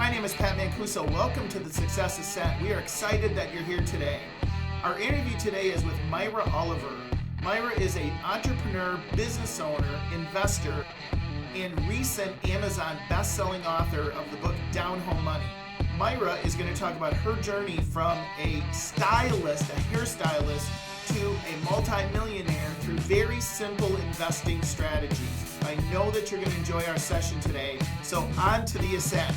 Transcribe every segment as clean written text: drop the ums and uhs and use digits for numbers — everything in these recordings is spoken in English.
My name is Pat Mancuso. Welcome to the Success Ascent. We are excited that you're here today. Our interview today is with Myra Oliver. Myra is an entrepreneur, business owner, investor, and recent Amazon best-selling author of the book Down Home Money. Myra is going to talk about her journey from a stylist, a hairstylist, to a multi-millionaire through very simple investing strategies. I know that you're going to enjoy our session today, so on to the ascent.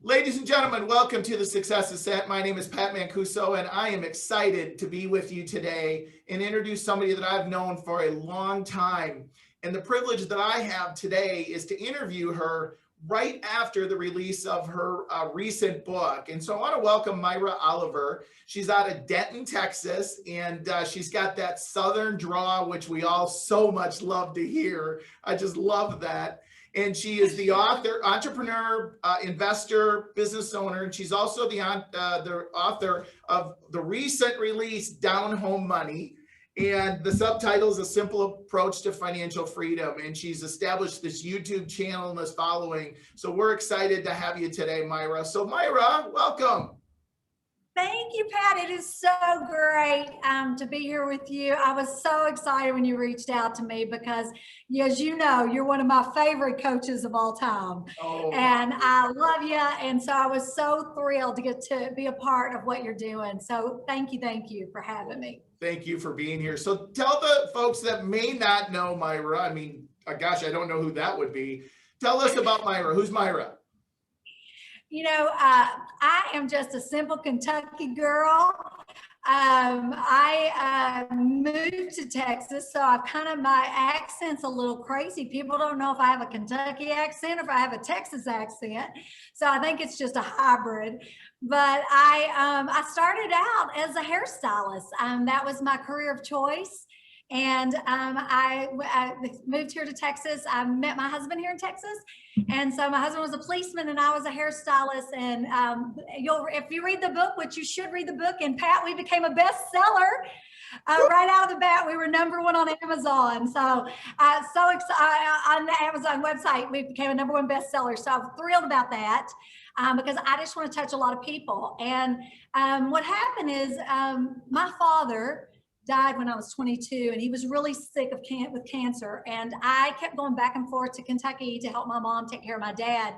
Ladies and gentlemen, welcome to the Success Ascent. My name is Pat Mancuso, and I am excited to be with you today and introduce somebody that I've known for a long time. And the privilege that I have today is to interview her right after the release of her recent book. And so I want to welcome Myra Oliver. She's out of Denton, Texas, and she's got that Southern drawl, which we all so much love to hear. I just love that. And she is the author, entrepreneur, investor, business owner, and she's also the author of the recent release, Down Home Money. And the subtitle is A Simple Approach to Financial Freedom. And she's established this YouTube channel and this following. So we're excited to have you today, Myra. So Myra, welcome. Thank you, Pat. It is so great to be here with you. I was so excited when you reached out to me because, as you know, you're one of my favorite coaches of all time. Oh. And I love you. And so I was so thrilled to get to be a part of what you're doing. So thank you for having me. Thank you for being here. So tell the folks that may not know Myra, I mean, gosh, I don't know who that would be. Tell us about Myra. Who's Myra? You know, I am just a simple Kentucky girl. I moved to Texas, so my accent's a little crazy. People don't know if I have a Kentucky accent or if I have a Texas accent. So I think it's just a hybrid. But I started out as a hairstylist. That was my career of choice. And I moved here to Texas. I met my husband here in Texas. And so my husband was a policeman and I was a hairstylist. And if you read the book, which you should read the book, and Pat, we became a bestseller. Right out of the bat, we were #1 on Amazon. So on the Amazon website, we became a #1 bestseller. So I'm thrilled about that because I just want to touch a lot of people. And what happened is my father died when I was 22, and he was really sick with cancer. And I kept going back and forth to Kentucky to help my mom take care of my dad.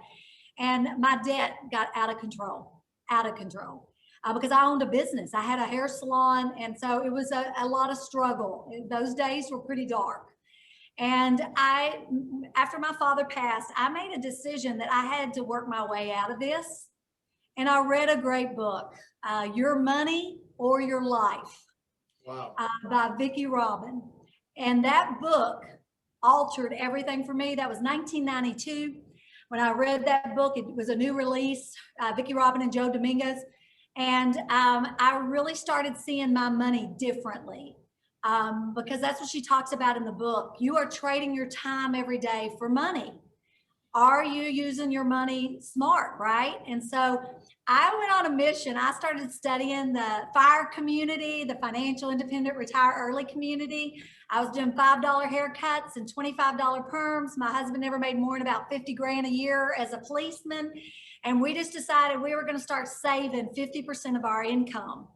And my debt got out of control, because I owned a business. I had a hair salon. And so it was a lot of struggle. Those days were pretty dark. And after my father passed, I made a decision that I had to work my way out of this. And I read a great book, Your Money or Your Life. Wow. By Vicki Robin. And that book altered everything for me. That was 1992. When I read that book, it was a new release, Vicki Robin and Joe Dominguez. And I really started seeing my money differently because that's what she talks about in the book. You are trading your time every day for money. Are you using your money smart, right? And so I went on a mission. I started studying the FIRE community, the Financial Independent Retire Early community. I was doing $5 haircuts and $25 perms. My husband never made more than about 50 grand a year as a policeman. And we just decided we were going to start saving 50% of our income.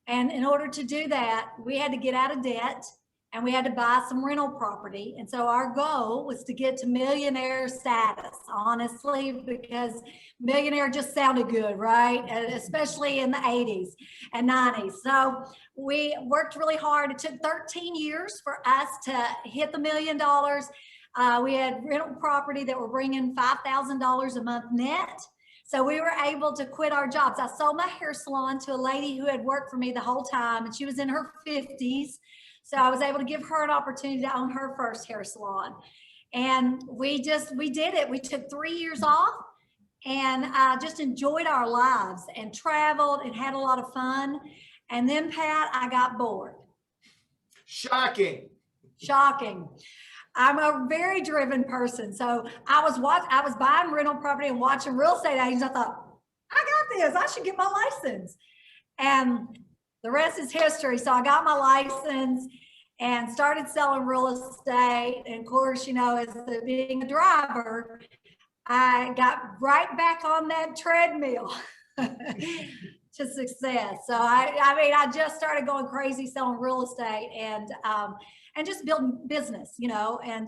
And in order to do that, we had to get out of debt. And we had to buy some rental property. And so our goal was to get to millionaire status, honestly, because millionaire just sounded good, right? Especially in the 80s and 90s. So we worked really hard. It took 13 years for us to hit the $1 million. We had rental property that were bringing $5,000 a month net. So we were able to quit our jobs. I sold my hair salon to a lady who had worked for me the whole time, and she was in her 50s. So I was able to give her an opportunity to own her first hair salon. And we did it. We took 3 years off and just enjoyed our lives and traveled and had a lot of fun. And then, Pat, I got bored. Shocking. I'm a very driven person. So I was buying rental property and watching real estate agents. I thought, I got this. I should get my license. And the rest is history. So I got my license and started selling real estate. And of course, as being a driver, I got right back on that treadmill to success. So I mean, I just started going crazy selling real estate and just building business, and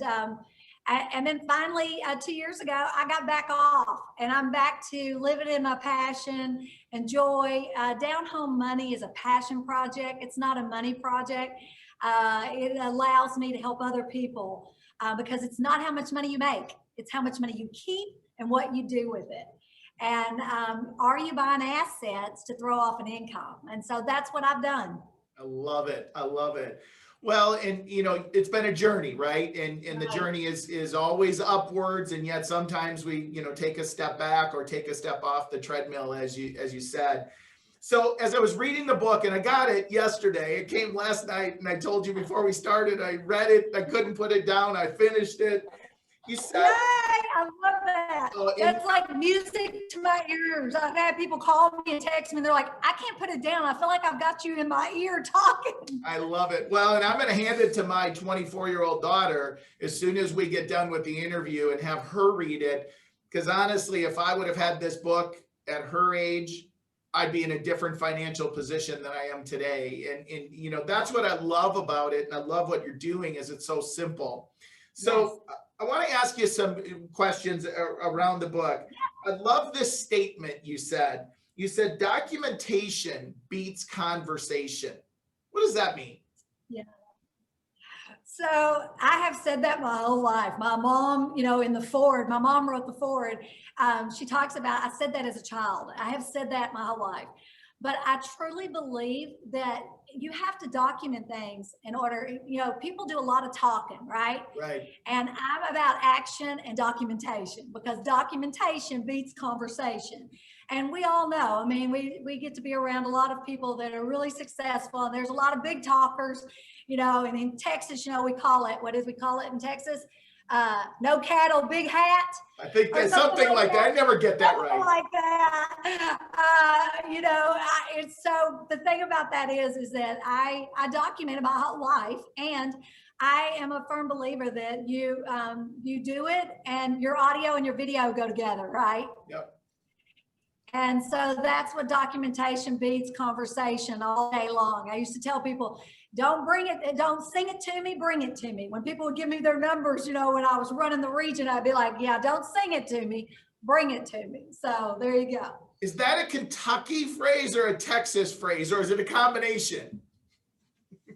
then finally, 2 years ago, I got back off and I'm back to living in my passion and joy. Down home money is a passion project. It's not a money project. It allows me to help other people because it's not how much money you make. It's how much money you keep and what you do with it. And are you buying assets to throw off an income? And so that's what I've done. I love it. I love it. Well, and it's been a journey, right? And the journey is always upwards, and yet sometimes we, take a step back or take a step off the treadmill, as you said. So as I was reading the book, and I got it yesterday, it came last night, and I told you before we started, I read it, I couldn't put it down, I finished it. You said, yay, I love that. That's like music to my ears. I've had people call me and text me and they're like, I can't put it down. I feel like I've got you in my ear talking. I love it. Well, and I'm going to hand it to my 24-year-old daughter as soon as we get done with the interview and have her read it. Because honestly, if I would have had this book at her age, I'd be in a different financial position than I am today. And that's what I love about it. And I love what you're doing is it's so simple. So yes. I want to ask you some questions around the book. I love this statement you said. You said documentation beats conversation. What does that mean? Yeah. So I have said that my whole life. My mom, in the foreword, my mom wrote the foreword. She talks about, I said that as a child. I have said that my whole life. But I truly believe that you have to document things in order, people do a lot of talking, right? Right. And I'm about action and documentation because documentation beats conversation. And we all know, I mean, we get to be around a lot of people that are really successful, and there's a lot of big talkers, and in Texas, we call it, what is we call it in Texas? No cattle, big hat. I think that's something like that. I never get that right. Like that. It's so the thing about that is that I documented my whole life, and I am a firm believer that you do it and your audio and your video go together, right? Yep. And so that's what documentation beats conversation all day long. I used to tell people, don't sing it to me, bring it to me. When people would give me their numbers, when I was running the region, I'd be like, yeah, don't sing it to me, bring it to me. So there you go. Is that a Kentucky phrase or a Texas phrase, or is it a combination?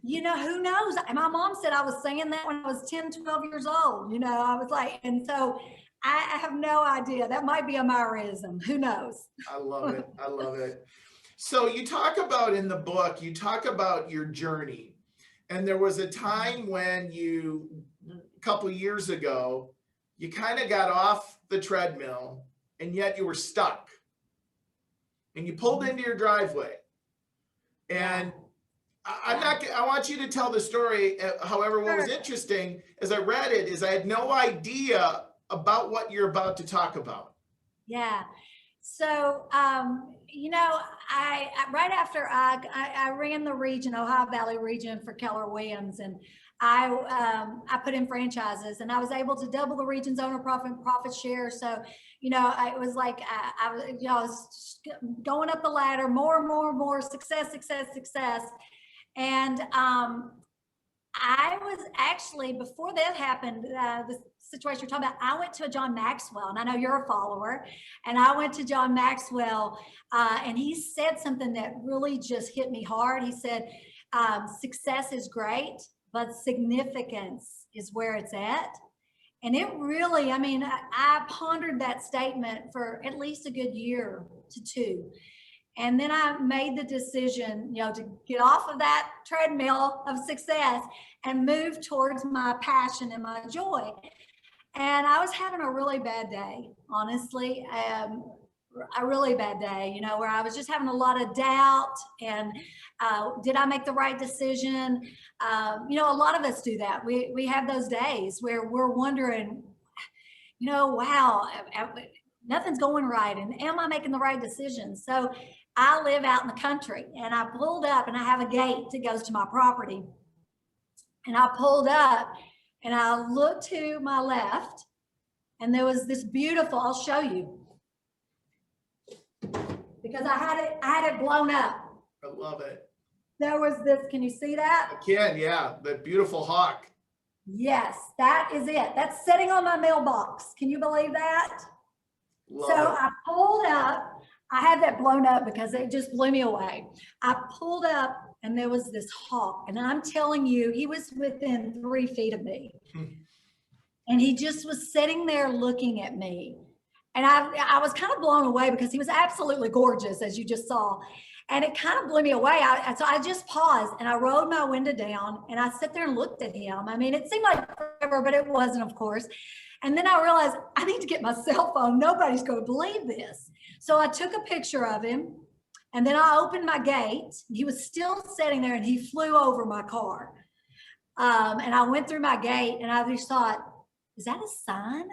Who knows? My mom said I was singing that when I was 10, 12 years old. I was like, and so I have no idea. That might be a Myraism. Who knows? I love it. I love it. So you talk about in the book, you talk about your journey. And there was a time when a couple years ago, you kind of got off the treadmill and yet you were stuck. And you pulled into your driveway. And I want you to tell the story. However, what was interesting as I read it is I had no idea about what you're about to talk about. Yeah. So, I right after I ran the region, Ohio Valley region for Keller Williams, and I put in franchises, and I was able to double the region's owner profit share. So, it was like I was going up the ladder, more, success. And I was actually, before that happened, the situation you're talking about, I went to a John Maxwell, and I know you're a follower, and I went to John Maxwell, and he said something that really just hit me hard. He said, success is great, but significance is where it's at. And it really, I pondered that statement for at least a good year to two. And then I made the decision, to get off of that treadmill of success and move towards my passion and my joy. And I was having a really bad day, honestly, a really bad day, where I was just having a lot of doubt and did I make the right decision? A lot of us do that. We have those days where we're wondering, wow, nothing's going right. And am I making the right decision? So I live out in the country, and I pulled up, and I have a gate that goes to my property. And I pulled up, and I looked to my left, And there was this beautiful, I'll show you, because I had it blown up. I love it. There was this, can you see that? I can, yeah, the beautiful hawk. Yes, that is it. That's sitting on my mailbox. Can you believe that? Love So it. I pulled up, I had that blown up because it just blew me away. I pulled up and there was this hawk, and I'm telling you, he was within 3 feet of me. And he just was sitting there looking at me. And I was kind of blown away because he was absolutely gorgeous, as you just saw. And it kind of blew me away. So I just paused and I rolled my window down and I sat there and looked at him. I mean, it seemed like forever, but it wasn't, of course. And then I realized I need to get my cell phone. Nobody's going to believe this. So I took a picture of him and then I opened my gate. He was still sitting there and he flew over my car. And I went through my gate and I just thought, is that a sign?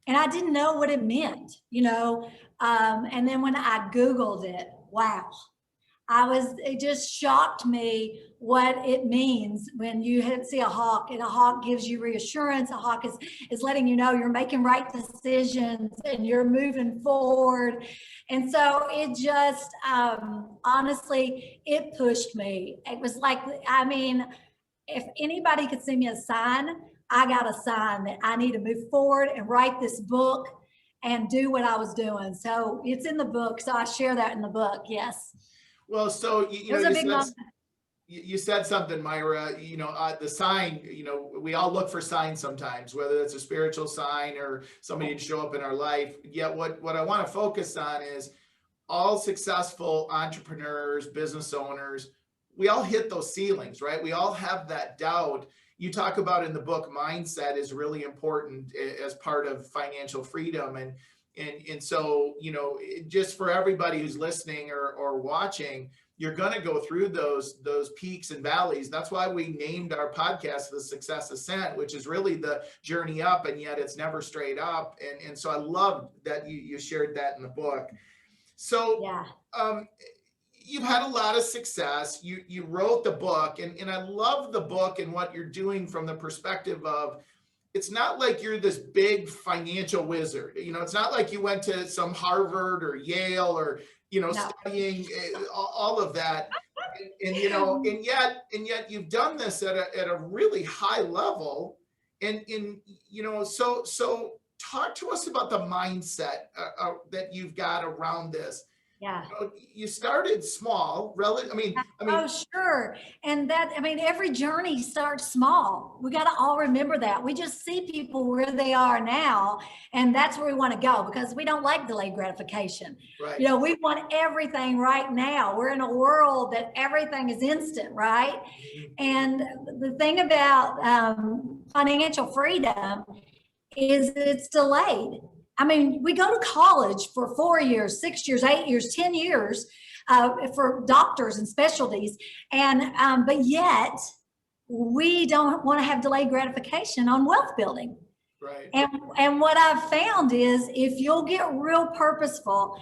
And I didn't know what it meant, you know. And then when I Googled it, wow, it just shocked me what it means when you see a hawk, and a hawk gives you reassurance. A hawk is letting you know you're making right decisions and you're moving forward. And so it just, honestly, it pushed me. It was like, I mean, if anybody could send me a sign, I got a sign that I need to move forward and write this book and do what I was doing. So it's in the book. So I share that in the book. Yes. Well, so you said something, Myra, you know, the sign, you know, we all look for signs sometimes, whether it's a spiritual sign or somebody to show up in our life. Yet what I want to focus on is all successful entrepreneurs, business owners, we all hit those ceilings, right? We all have that doubt. You talk about in the book, mindset is really important as part of financial freedom. And so, you know, just for everybody who's listening or watching, you're going to go through those peaks and valleys. That's why we named our podcast The Success Ascent, which is really the journey up, and yet it's never straight up. And so I love that you shared that in the book. So yeah. You've had a lot of success. You wrote the book, and I love the book and what you're doing from the perspective of, it's not like you're this big financial wizard. You know, it's not like you went to some Harvard or Yale or, you know, studying all of that. And you know, and yet you've done this at a really high level. And you know, so talk to us about the mindset that you've got around this. Yeah. You started small, I mean. Oh, sure. And that, I mean, every journey starts small. We got to all remember that. We just see people where they are now, and that's where we want to go, because we don't like delayed gratification. Right. You know, we want everything right now. We're in a world that everything is instant, right? Mm-hmm. And the thing about financial freedom is it's delayed. I mean, we go to college for 4 years, 6 years, 8 years, 10 years for doctors and specialties. And, but yet we don't want to have delayed gratification on wealth building. Right. And what I've found is if you'll get real purposeful,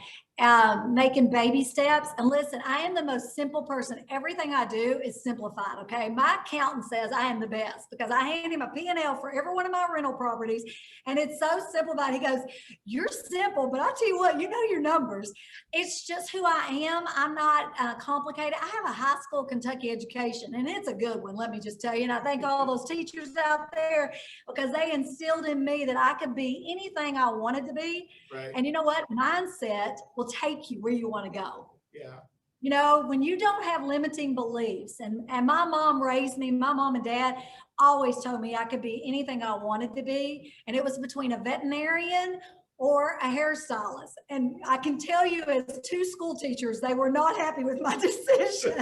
making baby steps, and listen, I am the most simple person. Everything I do is simplified. Okay. My accountant says I am the best because I hand him a P&L for every one of my rental properties. And it's so simplified. He goes, you're simple, but I tell you what, you know your numbers. It's just who I am. I'm not complicated. I have a high school Kentucky education, and it's a good one. Let me just tell you. And I thank all those teachers out there because they instilled in me that I could be anything I wanted to be. Right. And you know what? Mindset will take you where you want to go. Yeah. You know, when you don't have limiting beliefs, and my mom raised me, my mom and dad always told me I could be anything I wanted to be. And it was between a veterinarian or a hairstylist. And I can tell you, as 2 school teachers, they were not happy with my decision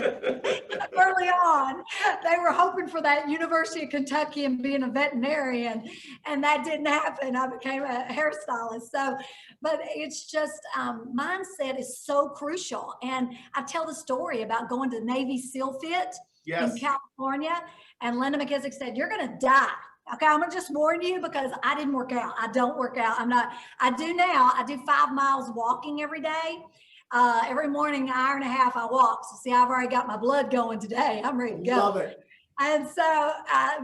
early on. They were hoping for that University of Kentucky and being a veterinarian, and that didn't happen. I became a hairstylist. So, but it's just, mindset is so crucial. And I tell the story about going to Navy SEAL Fit in California, and Linda McKissick said, you're going to die. Okay, I'm gonna just warn you because I didn't work out. I don't work out. I do now. I do 5 miles walking every day. Every morning, an hour and a half, I walk. So see, I've already got my blood going today. I'm ready to go. Love it. And so,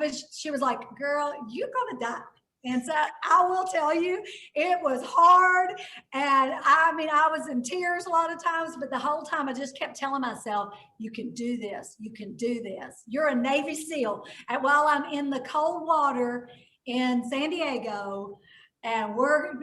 but she was like, girl, you're gonna die. And so I will tell you, it was hard. And I mean, I was in tears a lot of times, but the whole time I just kept telling myself, you can do this. You can do this. You're a Navy SEAL. And while I'm in the cold water in San Diego, and we're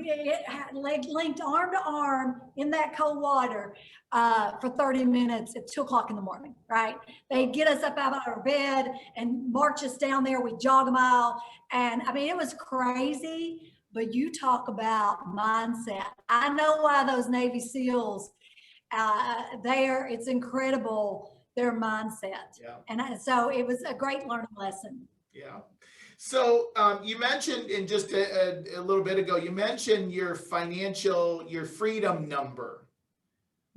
linked arm to arm in that cold water for 30 minutes at 2 o'clock in the morning, right? They get us up out of our bed and march us down there. We jog a mile. And I mean, it was crazy, but you talk about mindset. I know why those Navy SEALs, it's incredible, their mindset. Yeah. And so it was a great learning lesson. Yeah. So you mentioned in just a little bit ago, you mentioned your freedom number.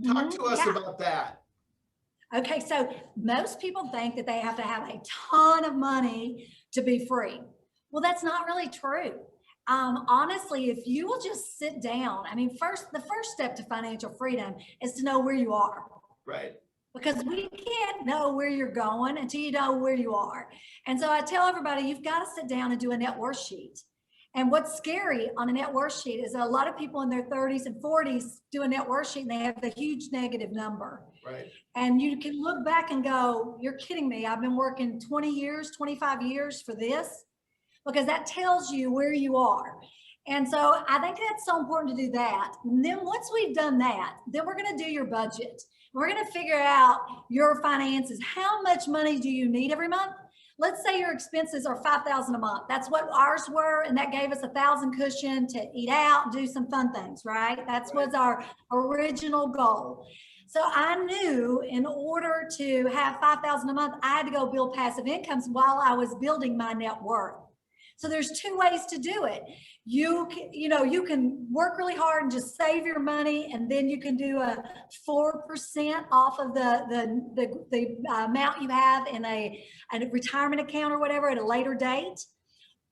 Talk to us about that. Okay, so most people think that they have to have a ton of money to be free. Well, that's not really true. Honestly, if you will just sit down, I mean, the first step to financial freedom is to know where you are. Right. Because we can't know where you're going until you know where you are. And so I tell everybody, you've got to sit down and do a net worth sheet. And what's scary on a net worth sheet is a lot of people in their 30s and 40s do a net worth sheet and they have the huge negative number. Right. And you can look back and go, you're kidding me. I've been working 20 years, 25 years for this, because that tells you where you are. And so I think that's so important to do that. And then once we've done that, then we're going to do your budget. We're going to figure out your finances. How much money do you need every month? Let's say your expenses are $5,000 a month. That's what ours were, and that gave us $1,000 cushion to eat out and do some fun things, right? That was our original goal. So I knew in order to have $5,000 a month, I had to go build passive incomes while I was building my net worth. So there's two ways to do it. You can work really hard and just save your money, and then you can do a 4% off of the amount you have in a retirement account or whatever at a later date.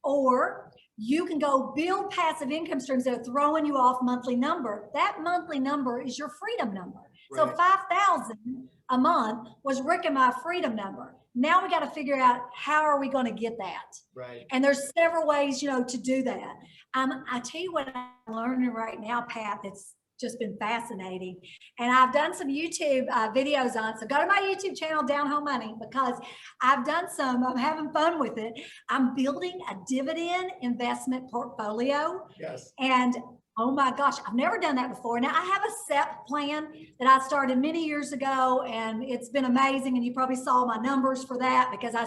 Or you can go build passive income streams that are throwing you off monthly number. That monthly number is your freedom number. Right. So 5,000 a month was Rick and my freedom number. Now we got to figure out how are we going to get that. Right. And there's several ways, to do that. I tell you what I'm learning right now, Pat, that's just been fascinating. And I've done some YouTube videos on it. So go to my YouTube channel, Down Home Money, because I'm having fun with it. I'm building a dividend investment portfolio. Yes. And oh my gosh, I've never done that before. Now I have a SEP plan that I started many years ago, and it's been amazing. And you probably saw my numbers for that because I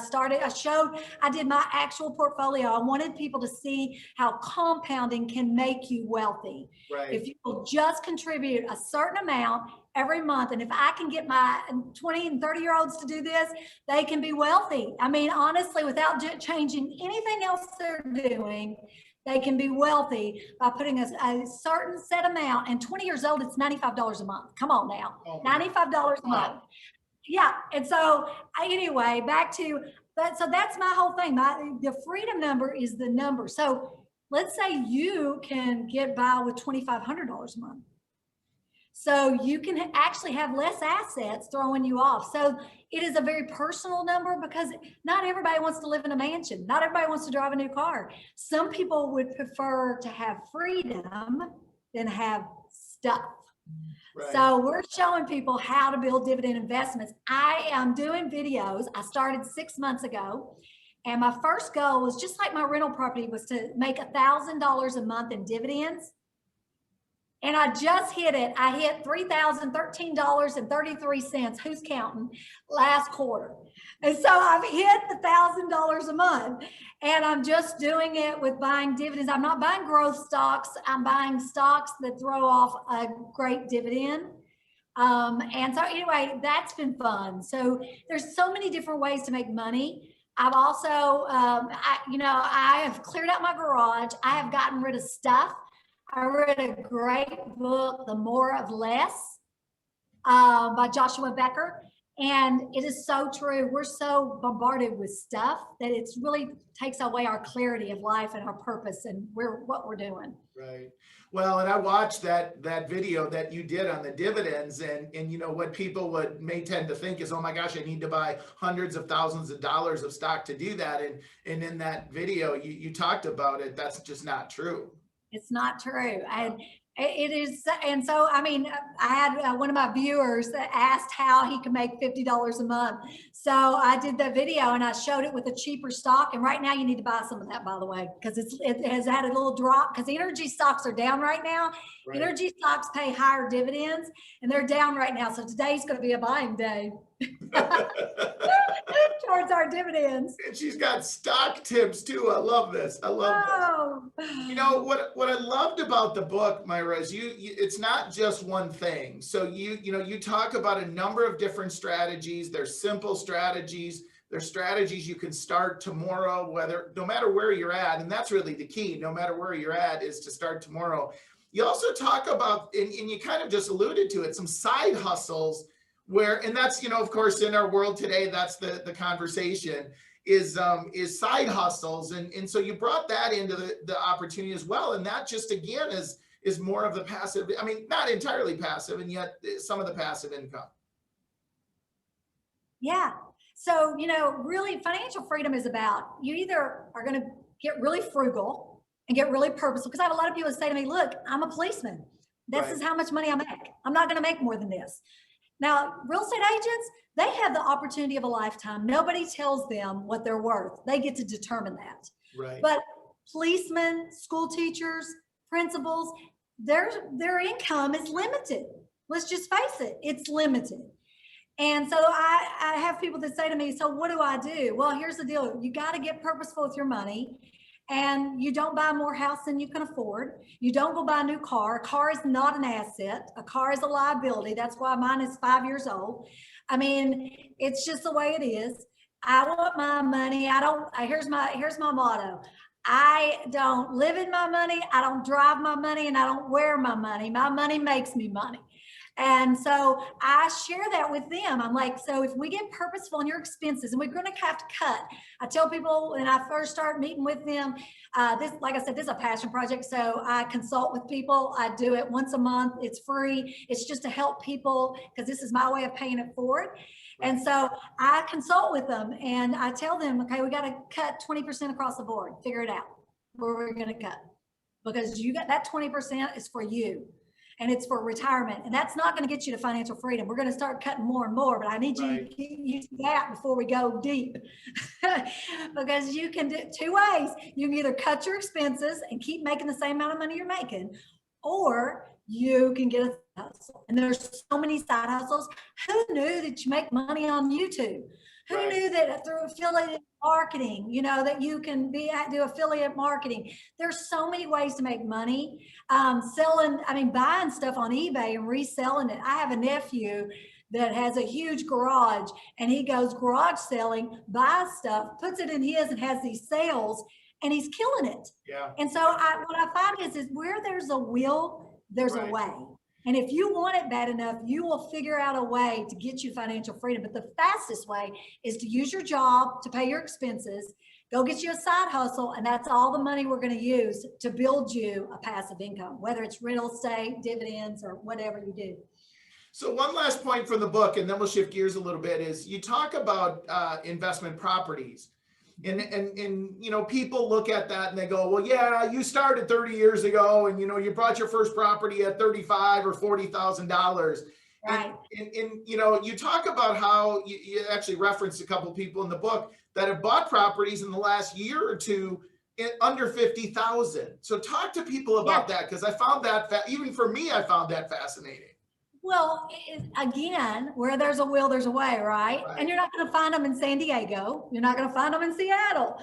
did my actual portfolio. I wanted people to see how compounding can make you wealthy. Right. If you will just contribute a certain amount every month. And if I can get my 20 and 30-year-olds to do this, they can be wealthy. I mean, honestly, without changing anything else they're doing, they can be wealthy by putting a certain set amount. And 20 years old, it's $95 a month. Come on now, $95 a month. Yeah. And so anyway, so that's my whole thing. The freedom number is the number. So let's say you can get by with $2,500 a month. So you can actually have less assets throwing you off. So it is a very personal number because not everybody wants to live in a mansion. Not everybody wants to drive a new car. Some people would prefer to have freedom than have stuff. Right. So we're showing people how to build dividend investments. I am doing videos. I started 6 months ago. And my first goal was just like my rental property was to make $1,000 a month in dividends. And I just hit it. I hit $3,013.33. Who's counting? Last quarter. And so I've hit $1,000 a month. And I'm just doing it with buying dividends. I'm not buying growth stocks. I'm buying stocks that throw off a great dividend. And so anyway, that's been fun. So there's so many different ways to make money. I've also, I have cleared out my garage. I have gotten rid of stuff. I read a great book, The More of Less, by Joshua Becker. And it is so true. We're so bombarded with stuff that it's really takes away our clarity of life and our purpose and what we're doing. Right. Well, and I watched that video that you did on the dividends, and you know what people may tend to think is, oh my gosh, I need to buy hundreds of thousands of dollars of stock to do that. And in that video, you talked about it. That's just not true. It's not true. And it is. And so, I mean, I had one of my viewers that asked how he could make $50 a month. So I did that video and I showed it with a cheaper stock. And right now you need to buy some of that, by the way, because it has had a little drop because energy stocks are down right now. Right. Energy stocks pay higher dividends and they're down right now. So today's going to be a buying day. Towards our dividends. And she's got stock tips too. I love this. I love this. You know what I loved about the book, Myra, is it's not just one thing. So you talk about a number of different strategies. They're simple strategies. They're strategies you can start tomorrow, no matter where you're at. And that's really the key. No matter where you're at is to start tomorrow. You also talk about, and you kind of just alluded to it, some side hustles and that's, of course, in our world today, that's the conversation is side hustles. And so you brought that into the opportunity as well. And that just, again, is more of the passive, I mean, not entirely passive, and yet some of the passive income. Yeah. So, really financial freedom is about, you either are going to get really frugal and get really purposeful. Because I have a lot of people that say to me, look, I'm a policeman. This is how much money I make. I'm not going to make more than this. Now, real estate agents, they have the opportunity of a lifetime. Nobody tells them what they're worth. They get to determine that. Right. But policemen, school teachers, principals, their income is limited. Let's just face it, it's limited. And so I have people that say to me, so what do I do? Well, here's the deal. You got to get purposeful with your money. And you don't buy more house than you can afford. You don't go buy a new car. A car is not an asset. A car is a liability. That's why mine is 5 years old. I mean, it's just the way it is. I want my money. Here's my motto. I don't live in my money. I don't drive my money, and I don't wear my money. My money makes me money. And so I share that with them. I'm like, so if we get purposeful in your expenses, and we're going to have to cut. I tell people when I first start meeting with them, like I said, this is a passion project. So I consult with people. I do it once a month. It's free. It's just to help people because this is my way of paying it forward. And so I consult with them and I tell them, okay, we got to cut 20% across the board. Figure it out where we're going to cut, because you got that 20% is for you. And it's for retirement. And that's not going to get you to financial freedom. We're going to start cutting more and more, but I need you to get used to that before we go deep. Because you can do it two ways. You can either cut your expenses and keep making the same amount of money you're making, or you can get a hustle. And there's so many side hustles. Who knew that you make money on YouTube? Who knew that through affiliate marketing, that you can do affiliate marketing? There's so many ways to make money. Buying stuff on eBay and reselling it. I have a nephew that has a huge garage, and he goes garage selling, buys stuff, puts it in his, and has these sales, and he's killing it. Yeah. And so what I find is where there's a will, there's a way. And if you want it bad enough, you will figure out a way to get you financial freedom. But the fastest way is to use your job to pay your expenses, go get you a side hustle, and that's all the money we're going to use to build you a passive income, whether it's real estate, dividends, or whatever you do. So one last point from the book, and then we'll shift gears a little bit, is you talk about investment properties. And people look at that and they go, well, yeah, you started 30 years ago and, you bought your first property at $35,000 or $40,000. Right. And you talk about how you actually referenced a couple of people in the book that have bought properties in the last year or two under 50,000. So talk to people about that, because I found that, even for me, I found that fascinating. Well, again, where there's a will, there's a way, right? And you're not going to find them in San Diego. You're not going to find them in Seattle.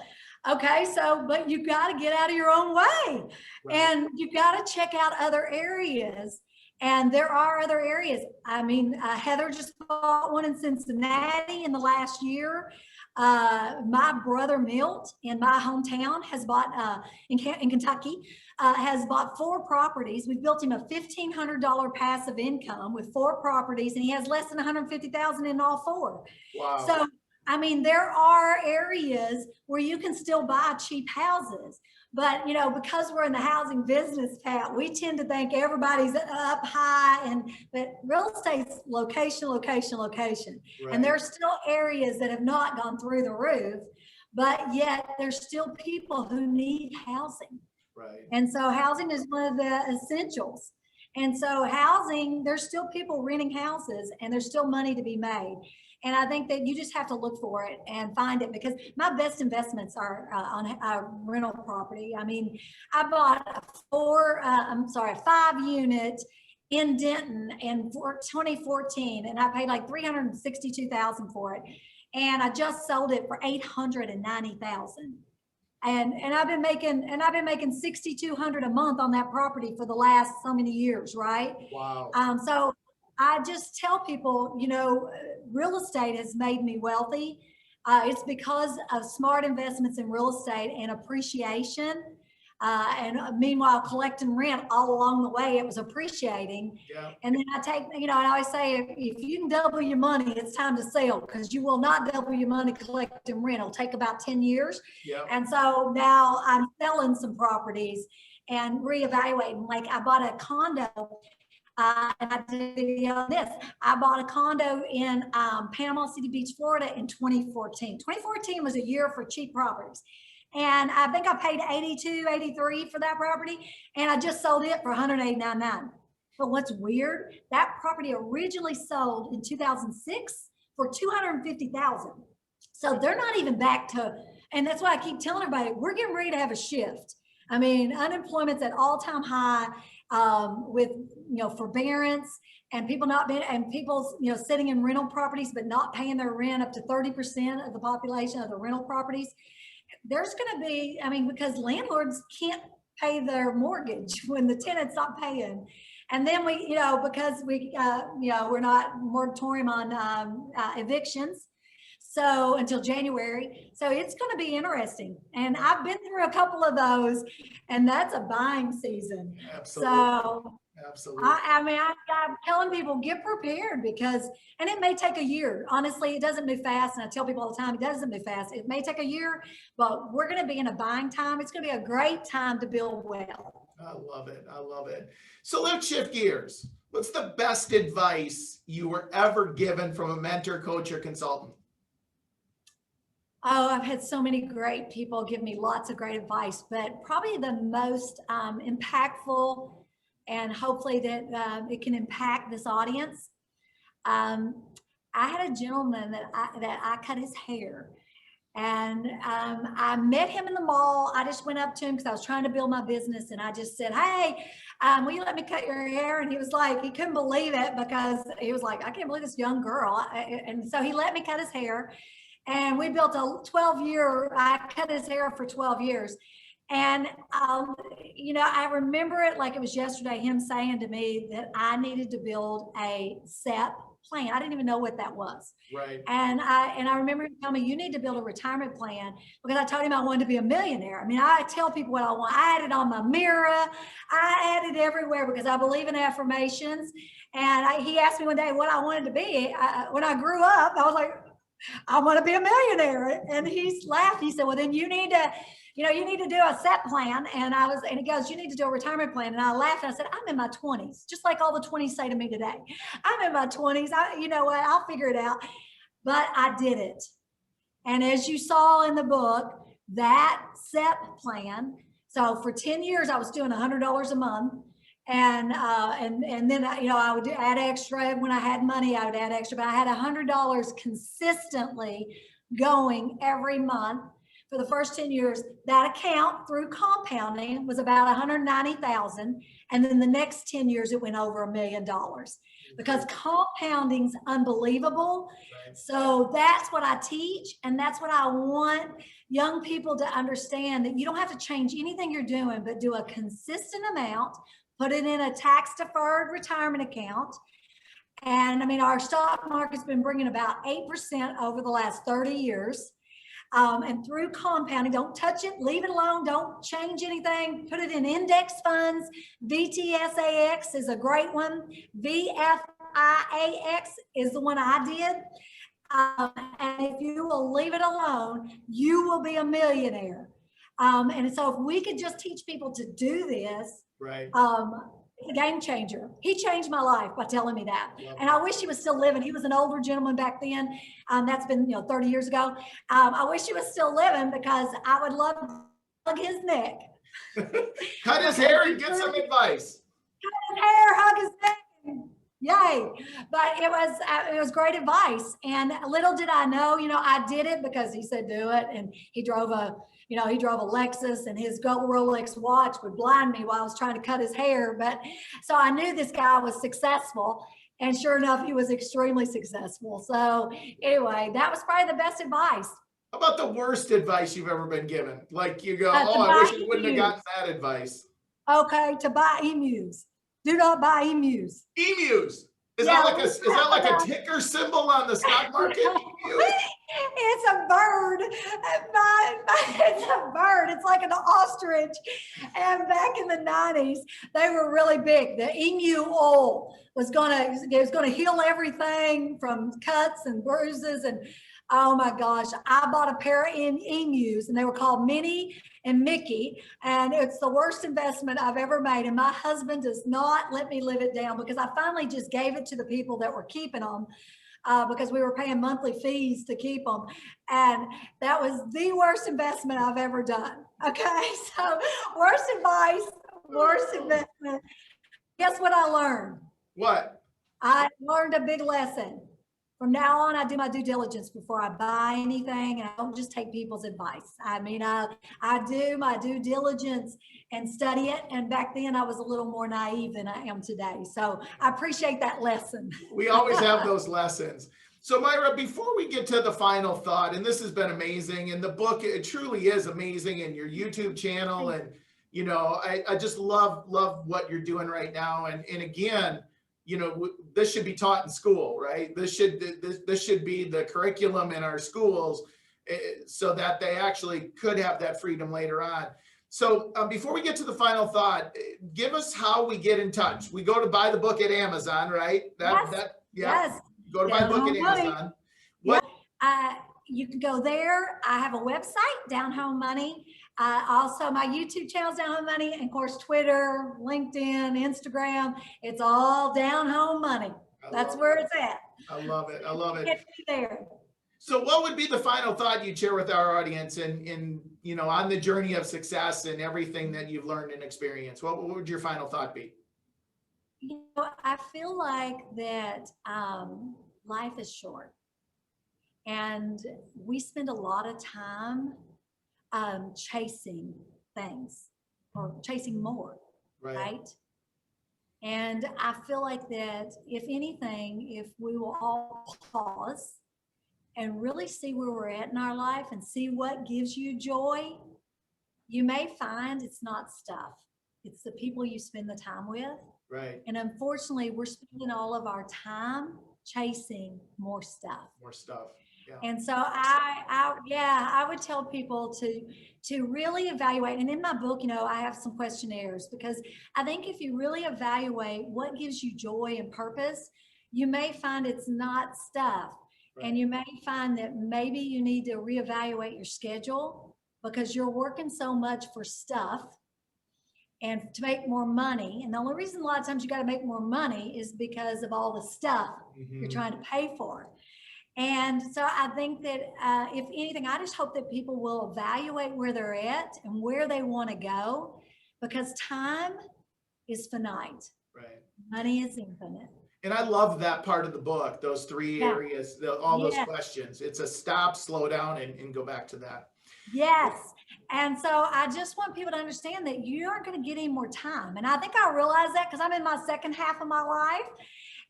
Okay, but you got to get out of your own way. And you got to check out other areas. And there are other areas. I mean, Heather just bought one in Cincinnati in the last year. My brother Milt in my hometown has bought, in Kentucky, has bought 4 properties. We've built him a $1,500 passive income with 4 properties, and he has less than $150,000 in all 4. Wow. So, I mean, there are areas where you can still buy cheap houses, But, because we're in the housing business, Pat, we tend to think everybody's up high, but real estate's location, location, location. Right. And there's still areas that have not gone through the roof, but yet there's still people who need housing. Right. And so housing is one of the essentials. And so housing, there's still people renting houses and there's still money to be made. And I think that you just have to look for it and find it, because my best investments are on rental property. I mean, I bought a 5-unit in Denton in 2014, and I paid like $362,000 for it. And I just sold it for $890,000. And I've been making $6,200 a month on that property for the last so many years, right? Wow. So I just tell people, real estate has made me wealthy. It's because of smart investments in real estate and appreciation. And meanwhile, collecting rent all along the way, it was appreciating. Yeah. And then I always say, if you can double your money, it's time to sell, because you will not double your money collecting rent. It'll take about 10 years. Yeah. And so now I'm selling some properties and reevaluating. Like I bought a condo. And I did a video on this. I bought a condo in Panama City Beach, Florida in 2014. 2014 was a year for cheap properties. And I think I paid $82, $83 for that property. And I just sold it for $189,900. But what's weird, that property originally sold in 2006 for $250,000. So they're not even back to, and that's why I keep telling everybody, we're getting ready to have a shift. I mean, unemployment's at all-time high, with, forbearance and people not being, and people, sitting in rental properties, but not paying their rent, up to 30% of the population of the rental properties. There's going to be, because landlords can't pay their mortgage when the tenant's not paying. And then we, because we, we're not moratorium on evictions. So until January. So it's going to be interesting. And I've been through a couple of those, and that's a buying season. Absolutely. So absolutely. I'm telling people, get prepared, and it may take a year. Honestly, it doesn't move fast. And I tell people all the time, it doesn't move fast. It may take a year, but we're going to be in a buying time. It's going to be a great time to build wealth. I love it. I love it. So let's shift gears. What's the best advice you were ever given from a mentor, coach, or consultant? Oh, I've had so many great people give me lots of great advice, but probably the most impactful, and hopefully that it can impact this audience. I had a gentleman that I cut his hair, and I met him in the mall. I just went up to him because I was trying to build my business, and I just said, "Hey, will you let me cut your hair?" And he was like, he couldn't believe it, because he was like, "I can't believe this young girl." And so he let me cut his hair. And we built a 12-year, I cut his hair for 12 years. And, I remember it like it was yesterday, him saying to me that I needed to build a SEP plan. I didn't even know what that was. Right. And I remember him telling me, you need to build a retirement plan, because I told him I wanted to be a millionaire. I tell people what I want. I had it on my Myra. I had it everywhere, because I believe in affirmations. And he asked me one day what I wanted to be. When I grew up, I was like, I want to be a millionaire. And he laughed. He said, well, then you need to do a SEP plan. And he goes, you need to do a retirement plan. And I laughed. And I said, I'm in my 20s, just like all the 20s say to me today. I'm in my 20s. You know what? I'll figure it out. But I did it. And as you saw in the book, that SEP plan. So for 10 years, I was doing $100 a month. And then, I would add extra when I had money, I would add extra, but I had $100 consistently going every month for the first 10 years. That account through compounding was about 190,000. And then the next 10 years, it went over $1 million, because compounding's unbelievable. Right. So that's what I teach. And that's what I want young people to understand, that you don't have to change anything you're doing, but do a consistent amount. Put it in a tax-deferred retirement account. And our stock market's been bringing about 8% over the last 30 years. And through compounding, don't touch it, leave it alone, don't change anything, put it in index funds. VTSAX is a great one. VFIAX is the one I did. And if you will leave it alone, you will be a millionaire. And so if we could just teach people to do this, Right. A game changer. He changed my life by telling me that. And I wish he was still living. He was an older gentleman back then. That's been 30 years ago. I wish he was still living because I would love to hug his neck. Cut his hair and get some advice. Cut his hair, hug his neck. Yay. But it was great advice. And little did I know, I did it because he said do it. And he drove a Lexus, and his gold Rolex watch would blind me while I was trying to cut his hair. But so I knew this guy was successful, and sure enough, he was extremely successful. So anyway, that was probably the best advice. How about the worst advice you've ever been given? Like you go, oh, I wish I wouldn't have gotten that advice. Okay, to buy emus. Do not buy emus. Emus. Is that like a ticker symbol on the stock market? It's a bird. It's a bird. It's like an ostrich. And back in the 90s, they were really big. The emu oil was gonna heal everything from cuts and bruises. And oh my gosh, I bought a pair of emus, and they were called Minnie and Mickey. And it's the worst investment I've ever made. And my husband does not let me live it down, because I finally just gave it to the people that were keeping them. Because we were paying monthly fees to keep them. And that was the worst investment I've ever done. Okay, so worst advice, worst investment. Guess what I learned? What? I learned a big lesson. From now on, I do my due diligence before I buy anything, and I don't just take people's advice. I mean, I do my due diligence and study it. And back then, I was a little more naive than I am today. So I appreciate that lesson. We always have those lessons. So Myra, before we get to the final thought, and this has been amazing, and the book, it truly is amazing, and your YouTube channel, and I just love what you're doing right now. And again, this should be taught in school, right? This should be the curriculum in our schools, so that they actually could have that freedom later on. So before we get to the final thought, give us how we get in touch. We go to buy the book at Amazon, right? Yes. Go to buy the book at Amazon. What? You can go there. I have a website, Down Home Money. Also, my YouTube channel is Down Home Money, and of course, Twitter, LinkedIn, Instagram. It's all Down Home Money. That's where it's at. I love it. I love it. Get me there. So, what would be the final thought you'd share with our audience, in on the journey of success and everything that you've learned and experienced? What would your final thought be? I feel like that life is short, and we spend a lot of time chasing things or chasing more, right? And I feel like that if anything, if we will all pause and really see where we're at in our life and see what gives you joy, you may find it's not stuff. It's the people you spend the time with. Right. And unfortunately, we're spending all of our time chasing more stuff. More stuff. Yeah. And so I would tell people to really evaluate. And in my book, I have some questionnaires, because I think if you really evaluate what gives you joy and purpose, you may find it's not stuff. Right. And you may find that maybe you need to reevaluate your schedule, because you're working so much for stuff and to make more money. And the only reason a lot of times you got to make more money is because of all the stuff you're trying to pay for. And so I think that if anything, I just hope that people will evaluate where they're at and where they want to go, because time is finite. Right. Money is infinite. And I love that part of the book, those three areas, all those questions. It's a stop, slow down, and go back to that. Yes. And so I just want people to understand that you aren't going to get any more time. And I think I realized that because I'm in my second half of my life.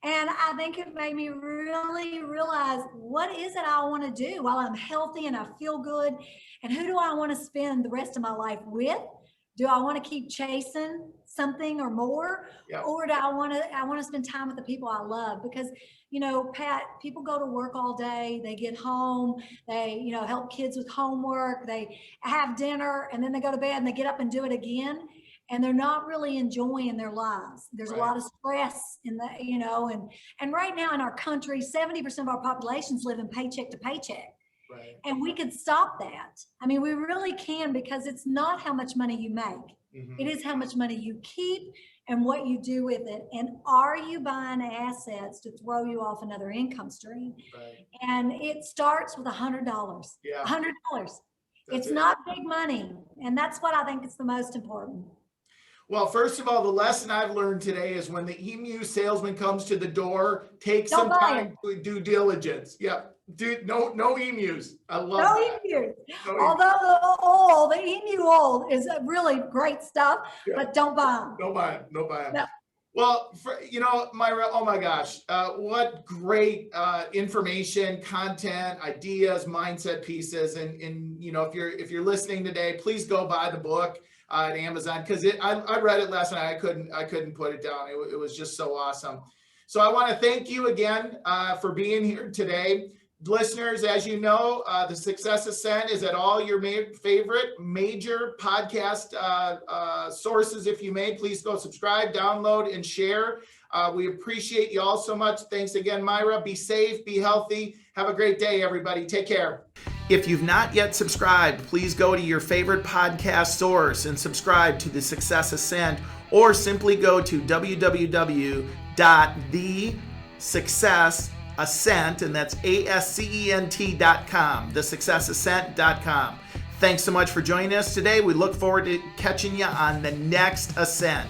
And I think it made me really realize, what is it I want to do while I'm healthy and I feel good? And who do I want to spend the rest of my life with? Do I want to keep chasing something or more? Yep. Or do I want to spend time with the people I love? Because, Pat, people go to work all day, they get home, they, help kids with homework, they have dinner, and then they go to bed and they get up and do it again. And they're not really enjoying their lives. There's a lot of stress in the, and right now in our country, 70% of our populations live in paycheck to paycheck. Right. And we could stop that. I mean, we really can, because it's not how much money you make. It is how much money you keep and what you do with it. And are you buying assets to throw you off another income stream? Right. And it starts with $100. Yeah. $100. It's not big money. And that's what I think is the most important. Well, first of all, the lesson I've learned today is when the emu salesman comes to the door, take some time to do diligence. Yep. No emus. I love that. Emus. Although the emu oil is really great stuff, but don't buy them. Don't buy them. Don't buy them. No. Well, Myra, oh my gosh, what great information, content, ideas, mindset pieces, and if you're listening today, please go buy the book at Amazon, because I read it last night. I couldn't put it down. It was just so awesome. So I want to thank you again for being here today. Listeners, as you know, the Success Ascent is at all your favorite major podcast sources. If you may, please go subscribe, download, and share. We appreciate you all so much. Thanks again, Myra. Be safe, be healthy. Have a great day, everybody. Take care. If you've not yet subscribed, please go to your favorite podcast source and subscribe to the Success Ascent, or simply go to www.thesuccessascent, and that's ASCENT.com, thesuccessascent.com. Thanks so much for joining us today. We look forward to catching you on the next ascent.